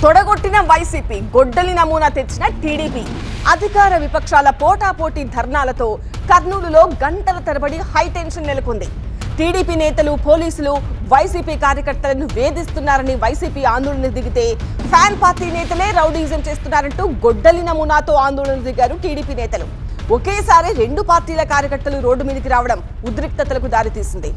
తొడగొట్టిన YCP, గొడ్డలి నమూనా తెచ్చిన టీడీపీ. అధికార విపక్షాల పోటాపోటీ ధర్నాలతో కర్నూలులో గంటల తరబడి హైటెన్షన్ నెలకొంది. టీడీపీ నేతలు, పోలీసులు వైసీపీ కార్యకర్తలను వేధిస్తున్నారని వైసీపీ ఆందోళన దిగితే, ఫ్యాన్ పార్టీ నేతలే రౌడీజం చేస్తున్నారంటూ గొడ్డలి నమూనాతో ఆందోళన దిగారు టీడీపీ నేతలు. ఒకేసారి రెండు పార్టీల కార్యకర్తలు రోడ్డు మీదకి రావడం ఉద్రిక్తతలకు దారితీసింది.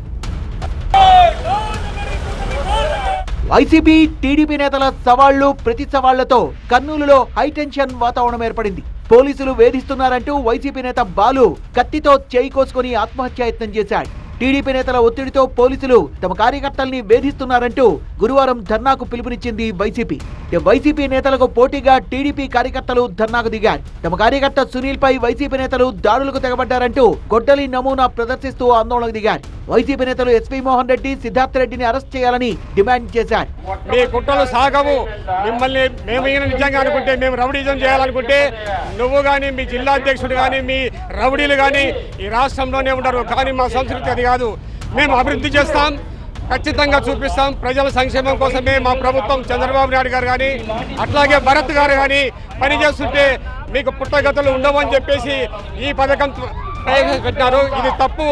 వైసీపీ, టీడీపీ నేతల సవాళ్లు, ప్రతి సవాళ్లతో కర్నూలులో హైటెన్షన్ వాతావరణం ఏర్పడింది. పోలీసులు వేధిస్తున్నారంటూ వైసీపీ నేత బాలు కత్తితో చేయి కోసుకుని ఆత్మహత్యాయత్నం చేశాడు. టీడీపీ నేతల ఒత్తిడితో పోలీసులు తమ కార్యకర్తల్ని వేధిస్తున్నారంటూ గురువారం ధర్నాకు పిలుపునిచ్చింది వైసీపీ. వైసీపీ నేతలకు పోటీగా టీడీపీ కార్యకర్తలు ధర్నాకు దిగారు. తమ కార్యకర్త సునీల్ పై వైసీపీ నేతలు దాడులకు తెగబడ్డారంటూ గొడ్డలి నమూనా ప్రదర్శిస్తూ ఆందోళనకు దిగారు. వైసీపీ నేతలు ఎస్పీ మోహన్ రెడ్డి, సిద్ధార్థ రెడ్డిని అరెస్ట్ చేయాలని డిమాండ్ చేశారు. మీ కుట్రలు సాగవు. మిమ్మల్ని మేము నిజంగా అనుకుంటే, మేము రౌడీజం చేయాలనుకుంటే నువ్వు కానీ, మీ జిల్లా అధ్యక్షుడు కానీ, మీ రౌడీలు కానీ ఈ రాష్ట్రంలోనే ఉండరు. కానీ మా సంస్కృతి అది కాదు. మేము అభివృద్ధి చేస్తాం, ఖచ్చితంగా చూపిస్తాం. ప్రజల సంక్షేమం కోసమే మా ప్రభుత్వం, చంద్రబాబు నాయుడు గారు కానీ, అట్లాగే భరత్ గారు కానీ పనిచేస్తుంటే మీకు పుట్టగతులు ఉండవని చెప్పేసి ఈ పథకం ప్రవేశపెట్టారు. ఇది తప్పు.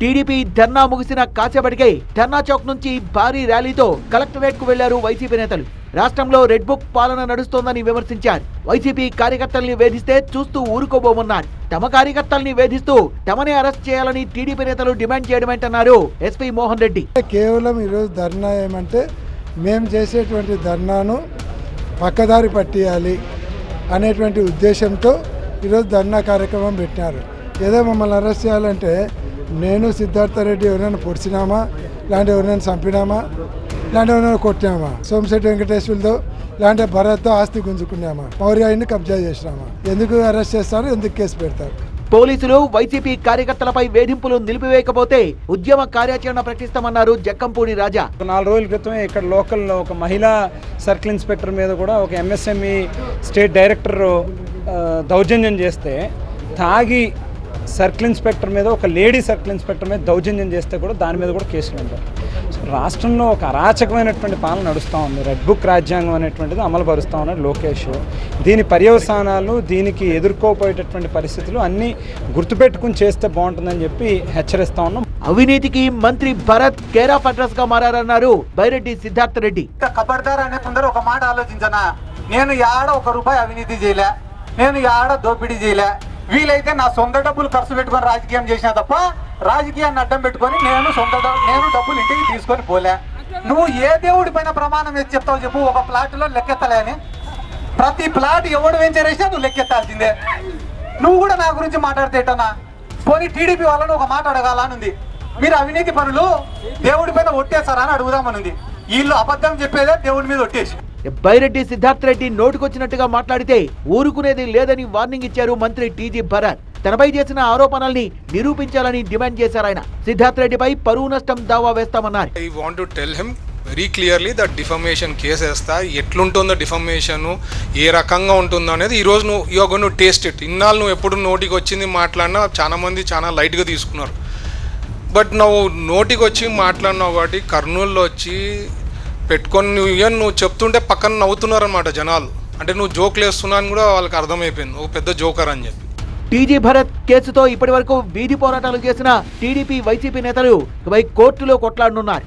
టీడీపీ ధర్నా ముగిసిన కాసేపటికే ధర్నా చౌక్ నుంచి భారీ ర్యాలీతో కలెక్టరేట్ కు వెళ్లారు వైసీపీ నేతలు. రాష్ట్రంలో రెడ్ బుక్ పాలన నడుస్తోందని విమర్శించారు. వైసీపీ కార్యకర్తల్ని వేధిస్తే చూస్తూ ఊరుకోబోమన్నారు. తమ కార్యకర్తల్ని వేధిస్తూ తమనే అరెస్ట్ చేయాలని టీడీపీ నేతలు డిమాండ్ చేయడమేంటన్నారు ఎస్పీ మోహన్ రెడ్డి. కేవలం ఈరోజు ధర్నా ఏమంటే, మేము చేసేటువంటి ధర్నాను పక్కదారి పట్టియాలి అనేటువంటి ఉద్దేశంతో ఈరోజు ధర్నా కార్యక్రమం పెట్టినారు. ఏదో మమ్మల్ని అరెస్ట్ చేయాలంటే, నేను సిద్ధార్థ రెడ్డి ఎవరైనా పొడిచినామా, ఇలాంటి ఎవరైనా చంపినామా, ఇలాంటి ఎవరైనా కొట్టినామా, సోమశెట్టి వెంకటేశ్వర్తో ఇలాంటి భరత్తో ఆస్తి గుంజుకున్నామా, మౌర్యాయిని కబ్జా చేసినామా, ఎందుకు అరెస్ట్ చేస్తారు, ఎందుకు కేసు పెడతారు? పోలీసులు వైసీపీ కార్యకర్తలపై వేధింపులు నిలిపివేయకపోతే ఉద్యమ కార్యాచరణ ప్రకటిస్తామన్నారు జక్కంపూడి రాజా. 4 రోజుల క్రితమే ఇక్కడ లోకల్లో ఒక మహిళా సర్కిల్ ఇన్స్పెక్టర్ మీద కూడా ఒక ఎంఎస్ఎంఈ స్టేట్ డైరెక్టర్ దౌర్జన్యం చేస్తే, తాగి సర్కిల్ ఇన్స్పెక్టర్ మీద, ఒక లేడీ సర్కిల్ ఇన్స్పెక్టర్ మీద దౌర్జన్యం చేస్తే కూడా దాని మీద కూడా కేసులు ఉంటారు. సో రాష్ట్రంలో ఒక అరాచకమైనటువంటి పాలన నడుస్తూ ఉంది. రెడ్ బుక్ రాజ్యాంగం అనేటువంటిది అమలు పరుస్తూ ఉన్నాడు లోకేష్. దీని పర్యవసానాలు, దీనికి ఎదుర్కోపోయేటటువంటి పరిస్థితులు అన్నీ గుర్తుపెట్టుకుని చేస్తే బాగుంటుందని చెప్పి హెచ్చరిస్తా ఉన్నాం. అవినీతికి మంత్రి భరత్ కేర్ ఆఫ్ అడ్రస్ గా మారన్నారు బైరెడ్డి సిద్ధార్థ రెడ్డి. ఖబర్దార్ అనే ముందర ఒక మాట ఆలోచించనా, నేను యాడ 1 రూపాయి అవినీతి చేయలే, నేను యాడ దోపిడీ చేయలే. వీలైతే నా సొంత డబ్బులు ఖర్చు పెట్టుకొని రాజకీయం చేసినా తప్ప, రాజకీయాన్ని అడ్డం పెట్టుకొని నేను డబ్బులు ఇంటికి తీసుకొని పోలే. నువ్వు ఏ దేవుడి పైన ప్రమాణం వేసి చెప్తావు చెప్పు? ఒక ప్లాట్లో లెక్కెత్తలే అని. ప్రతి ప్లాట్ ఎవడు వెంచర్ వేసినా నువ్వు లెక్కెత్తాల్సిందే. నువ్వు కూడా నా గురించి మాట్లాడితేటనా? పోనీ టీడీపీ వాళ్ళని ఒక మాట అడగాలనుంది. మీరు అవినీతి పనులు దేవుడి పైన ఒట్టేస్తారా అని అడుగుదామనుంది. వీళ్ళు అబద్ధం చెప్పేదే దేవుడి మీద ఒట్టేసి. బైరెడ్డి సిద్ధార్థ రెడ్డి నోటుకొచ్చినట్టుగా మాట్లాడితే ఊరుకునేది లేదని వార్నింగ్ ఇచ్చారు మంత్రి టీజీ భరత్. తనపై చేసిన ఆరోపణల్ని నిరూపించాలని డిమాండ్ చేశారు ఆయన. సిద్ధార్థ రెడ్డిపై పరువు నష్టం దావా వేస్తామన్నారు. I want to tell him very clearly that defamation case వేస్తా, ఎట్లుంటుందో డిఫమేషన్, ఏ రకంగా ఉంటుందో అనేది ఈరోజు you are going to taste it. ఇన్నాళ్ళు నువ్వు ఎప్పుడు నోటికి వచ్చింది మాట్లాడినా చాలా మంది చాలా లైట్గా తీసుకున్నారు. బట్ నువ్వు నోటికి వచ్చి మాట్లాడినావు కాబట్టి కర్నూలులో వచ్చి పెట్టుకొని నువ్వు చెప్తుంటే పక్కన నవ్వుతున్నారు అనమాట జనాలు. అంటే నువ్వు జోక్లు వేస్తున్నావు అని కూడా వాళ్ళకి అర్థమైపోయింది, ఒక పెద్ద జోకర్ అని చెప్పి. టీజీ భరత్ కేసుతో ఇప్పటి వరకు వీధి పోరాటాలు చేసిన టీడీపీ, వైసీపీ నేతలు కోర్టులో కొట్లాడనున్నారు.